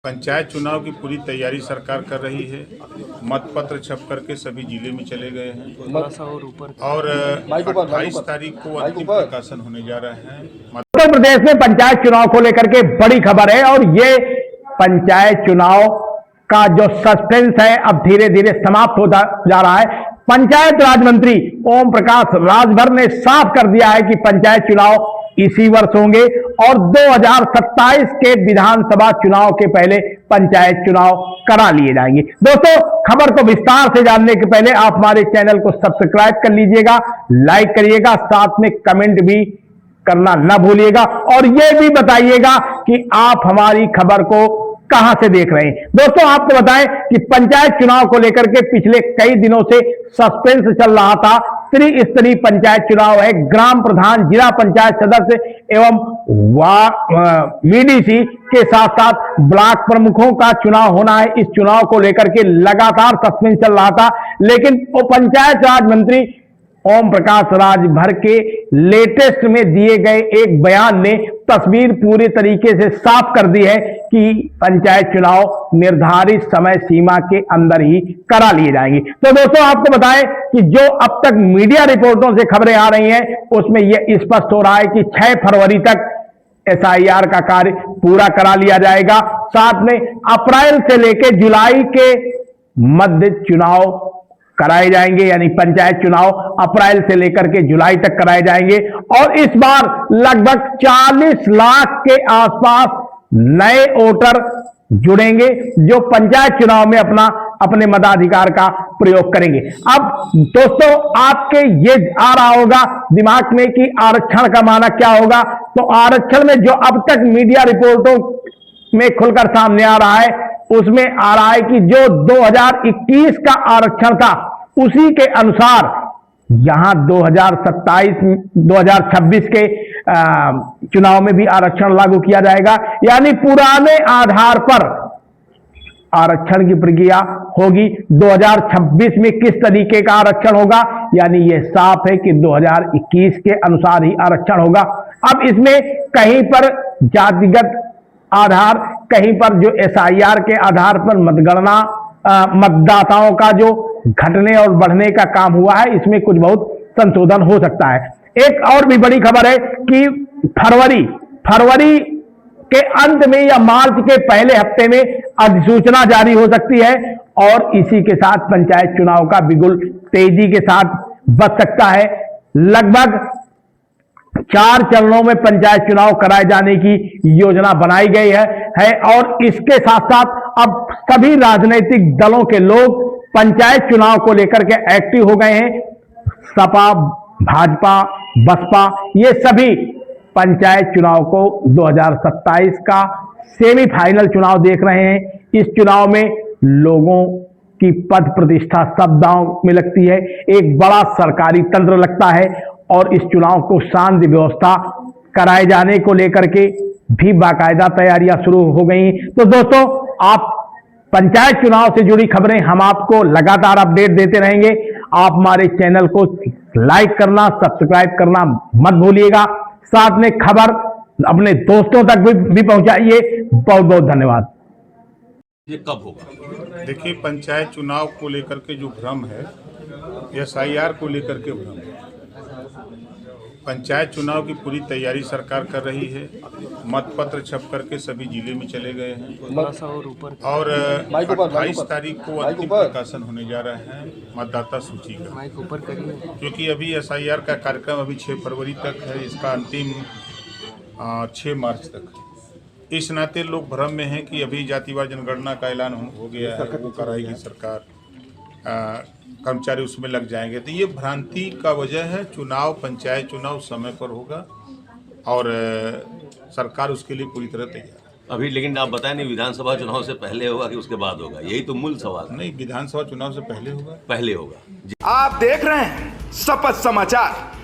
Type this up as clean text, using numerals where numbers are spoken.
पंचायत चुनाव की पूरी तैयारी सरकार कर रही है। मतपत्र छप करके सभी जिले में चले गए हैं और 28 तारीख को अंतिम प्रकाशन होने जा रहे हैं। उत्तर प्रदेश में पंचायत चुनाव को लेकर के बड़ी खबर है और ये पंचायत चुनाव का जो सस्पेंस है अब धीरे धीरे समाप्त होता जा रहा है। पंचायत राज मंत्री ओम प्रकाश राजभर ने साफ कर दिया है कि पंचायत चुनाव इसी वर्ष होंगे और 2027 के विधानसभा चुनाव के पहले पंचायत चुनाव करा लिए जाएंगे। दोस्तों, खबर को विस्तार से जानने के पहले आप हमारे चैनल को सब्सक्राइब कर लीजिएगा, लाइक करिएगा, साथ में कमेंट भी करना न भूलिएगा और यह भी बताइएगा कि आप हमारी खबर को कहां से देख रहे हैं। दोस्तों, आपको बताएं कि पंचायत चुनाव को लेकर के पिछले कई दिनों से सस्पेंस चल रहा था। त्रिस्तरीय पंचायत चुनाव है। ग्राम प्रधान, जिला पंचायत सदस्य एवं वीडीसी के साथ साथ ब्लॉक प्रमुखों का चुनाव होना है। इस चुनाव को लेकर के लगातार सस्पेंस चल रहा था, लेकिन वो पंचायत राज मंत्री ओम प्रकाश राजभर के लेटेस्ट में दिए गए एक बयान ने तस्वीर पूरी तरीके से साफ कर दी है कि पंचायत चुनाव निर्धारित समय सीमा के अंदर ही करा लिए जाएंगे। तो दोस्तों, आपको बताएं कि जो अब तक मीडिया रिपोर्टों से खबरें आ रही हैं उसमें यह स्पष्ट हो रहा है कि 6 फरवरी तक SIR का कार्य पूरा करा लिया जाएगा। साथ में अप्रैल से लेकर जुलाई के मध्य चुनाव कराए जाएंगे, यानी पंचायत चुनाव अप्रैल से लेकर के जुलाई तक कराए जाएंगे और इस बार लगभग 40 लाख के आसपास नए वोटर जुड़ेंगे जो पंचायत चुनाव में अपने मताधिकार का प्रयोग करेंगे। अब दोस्तों, आपके ये आ रहा होगा दिमाग में कि आरक्षण का माना क्या होगा। तो आरक्षण में जो अब तक मीडिया रिपोर्टों में खुलकर सामने आ रहा है उसमें आ रहा है कि जो 2021 का आरक्षण था उसी के अनुसार यहां 2026 के चुनाव में भी आरक्षण लागू किया जाएगा, यानी पुराने आधार पर आरक्षण की प्रक्रिया होगी। 2026 में किस तरीके का आरक्षण होगा, यानी यह साफ है कि 2021 के अनुसार ही आरक्षण होगा। अब इसमें कहीं पर जातिगत आधार, कहीं पर जो SIR के आधार पर मतगणना मतदाताओं का जो घटने और बढ़ने का काम हुआ है, इसमें कुछ बहुत संशोधन हो सकता है। एक और भी बड़ी खबर है कि फरवरी के अंत में या मार्च के पहले हफ्ते में अधिसूचना जारी हो सकती है और इसी के साथ पंचायत चुनाव का बिगुल तेजी के साथ बच सकता है। लगभग 4 चरणों में पंचायत चुनाव कराए जाने की योजना बनाई गई है और इसके साथ साथ अब सभी राजनीतिक दलों के लोग पंचायत चुनाव को लेकर के एक्टिव हो गए हैं। सपा, भाजपा, बसपा, ये सभी पंचायत चुनाव को 2027 का सेमीफाइनल चुनाव देख रहे हैं। इस चुनाव में लोगों की पद प्रतिष्ठा सब दांव में लगती है, एक बड़ा सरकारी तंत्र लगता है और इस चुनाव को शांति व्यवस्था कराए जाने को लेकर के भी बाकायदा तैयारियां शुरू हो गई। तो दोस्तों, आप पंचायत चुनाव से जुड़ी खबरें हम आपको लगातार अपडेट देते रहेंगे। आप हमारे चैनल को लाइक करना, सब्सक्राइब करना मत भूलिएगा। साथ में खबर अपने दोस्तों तक भी पहुंचाइए। बहुत बहुत धन्यवाद। ये कब होगा? देखिए, पंचायत चुनाव को लेकर के जो भ्रम है, SIR को लेकर के भ्रम है। पंचायत चुनाव की पूरी तैयारी सरकार कर रही है। मतपत्र छप करके सभी जिले में चले गए हैं और 28 तारीख को अंतिम प्रकाशन होने जा रहे हैं मतदाता सूची का, क्योंकि अभी SIR का कार्यक्रम अभी 6 फरवरी तक है, इसका अंतिम 6 मार्च तक। इस नाते लोग भ्रम में हैं कि अभी जातिवार जनगणना का ऐलान हो गया है, वो कराएगी सरकार, कर्मचारी उसमें लग जाएंगे। तो ये भ्रांति का वजह है। चुनाव, पंचायत चुनाव समय पर होगा और सरकार उसके लिए पूरी तरह तैयार। अभी लेकिन आप बताएं नहीं, विधानसभा चुनाव से पहले होगा कि उसके बाद होगा? यही तो मूल सवाल है। नहीं, विधानसभा चुनाव से पहले होगा। पहले होगा। आप देख रहे हैं शपथ समाचार।